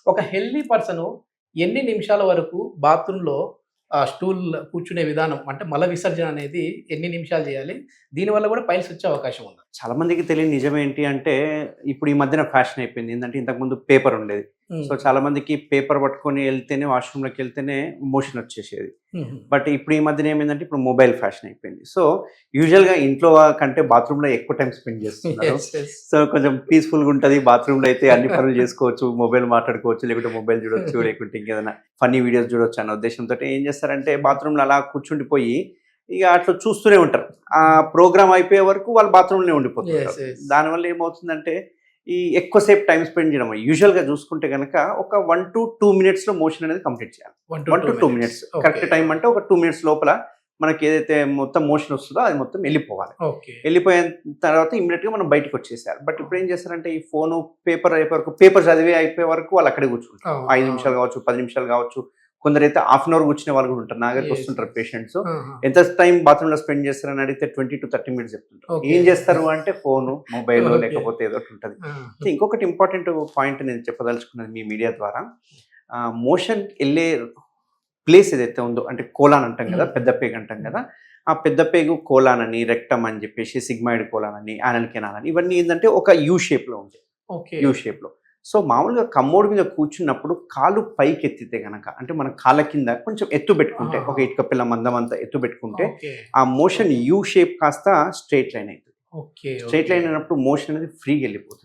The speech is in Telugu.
ఒక హెల్తీ పర్సన్ ఎన్ని నిమిషాల వరకు బాత్రూమ్‌లో స్టూల్ కూర్చునే విధానం అంటే మల విసర్జన అనేది ఎన్ని నిమిషాలు చేయాలి? దీనివల్ల కూడా పైల్స్ వచ్చే అవకాశం ఉందా? చాలా మందికి తెలియని నిజం ఏంటి అంటే, ఇప్పుడు ఈ మధ్యన ఫ్యాషన్ అయిపోయింది. ఏందంటే ఇంతకుముందు పేపర్ ఉండేది. హ్మ్. సో, చాలా మందికి పేపర్ పట్టుకొని ఎళ్తేనే వాష్‌రూమ్‌లోకెళ్తేనే మోషన్ వచ్చేసేది. హుహు. బట్ ఇప్పుడు ఈ మధ్యన ఏమైందంటే ఇప్పుడు మొబైల్ ఫ్యాషన్ అయిపోయింది. సో, యూజువల్‌గా ఇంట్లో కంటే బాత్రూమ్‌లో ఎక్కువ టైమ్ స్పెండ్ చేస్తున్నారు. యెస్. యెస్. సో, కొంచెం పీస్‌ఫుల్‌గా ఉంటది. బాత్రూమ్‌లో అయితే అన్ని పనులు చేసుకోవచ్చు. మొబైల్ మాట్లాడుకోవచ్చు, లేకుంటే మొబైల్ చూడొచ్చు, లేకుంటే ఇంకేదైనా ఫన్నీ వీడియోస్ చూడొచ్చు అన్న ఉద్దేశంతోటి ఏం చేస్తారంటే బాత్రూమ్‌లో అలా కూర్చుండిపోయి ఇగ అట్లా చూస్తూనే ఉంటారు. ఆ ప్రోగ్రామ్ అయిపోయే వరకు వాళ్ళు బాత్రూమ్‌లోనే ఉండిపోతుంటారు. యెస్. యెస్. దానివల్ల ఏమవుతుందంటే ఈ ఎక్కువ సేపు టైమ్ స్పెండ్ చేయడం. యూజువల్‌గా చూసుకుంటే గనక ఒక 1-2 మినిట్స్‌లో మోషన్ అనేది కంప్లీట్ చేయాలి. 1-2 మినిట్స్. ఓకే. కరెక్ట్ టైమ్ అంటే ఒక 2 మినిట్స్ లోపల మనకి ఏదైతే మొత్తం మోషన్ వస్తదో అది మొత్తం వెళ్ళిపోవాలి. ఓకే. వెళ్ళిపోయిన తర్వాత ఇమ్మీడియేట్‌గా మనం బయటికొచ్చేసేయాలి. బట్ ఇప్పుడేం చేస్తారంటే ఈ ఫోను, పేపర్ అయిపోయే వరకు పేపర్ చదివి అయిపోయే వరకు వాళ్ళు అక్కడే కూర్చుంటారు. అవును. 5 నిమిషాలు కావచ్చు, 10 నిమిషాలు కావచ్చు. కొందరైతే హాఫ్ అన్ అవర్ కూర్చునే వాళ్ళు కూడా ఉంటారు. నా దగ్గరికి యెస్. వస్తుంటారు పేషెంట్స్. ఆహా! ఎంత టైం బాత్రూమ్‌లో స్పెండ్ చేస్తారని అడిగితే 20-30 మినిట్స్ చెప్తుంటారు. ఓకే. ఏం చేస్తారు అంటే ఫోను, మొబైలు ఓకే. లేకపోతే ఏదో ఒకటి ఉంటది. ఆ! సో, ఇంకొకటి ఇంపార్టెంట్ పాయింట్ నేను చెప్పదలుచుకున్నది మీ మీడియా ద్వారా మోషన్ ఎళ్ళే ప్లేస్ ఏదైతే ఉందో అంటే కోలాన్ అంటాం కదా! పెద్ద పేగు అంటాం కదా! ఆ పెద్ద పేగు కోలాన్ అని, రెక్టమ్ అని చెప్పేసి సిగ్మాయిడ్ కోలాన్ అని, యానల్ కెనాల్ అని ఇవన్నీ ఏందంటే ఒక యూ షేప్‌లో ఉంటాయి. ఓకే. యూ షేప్‌లో. సో, మామూలుగా కమ్మోడు మీద కూర్చున్నప్పుడు కాళ్ళు పైకెత్తితే గనక అంటే మన కాళ్ళ కింద కొంచెం ఎత్తు పెట్టుకుంటే ఒక ఆహా! ఇటుక పిల్ల మందం అంతా ఎత్తు పెట్టుకుంటే ఓకే. ఆ మోషన్ యూ షేప్ కాస్త స్ట్రెయిట్ లైన్ అయితది. ఓకే. Straight okay. లైన్ అయినప్పుడు మోషన్ అనేది ఫ్రీగా వెళ్ళిపోతుంది.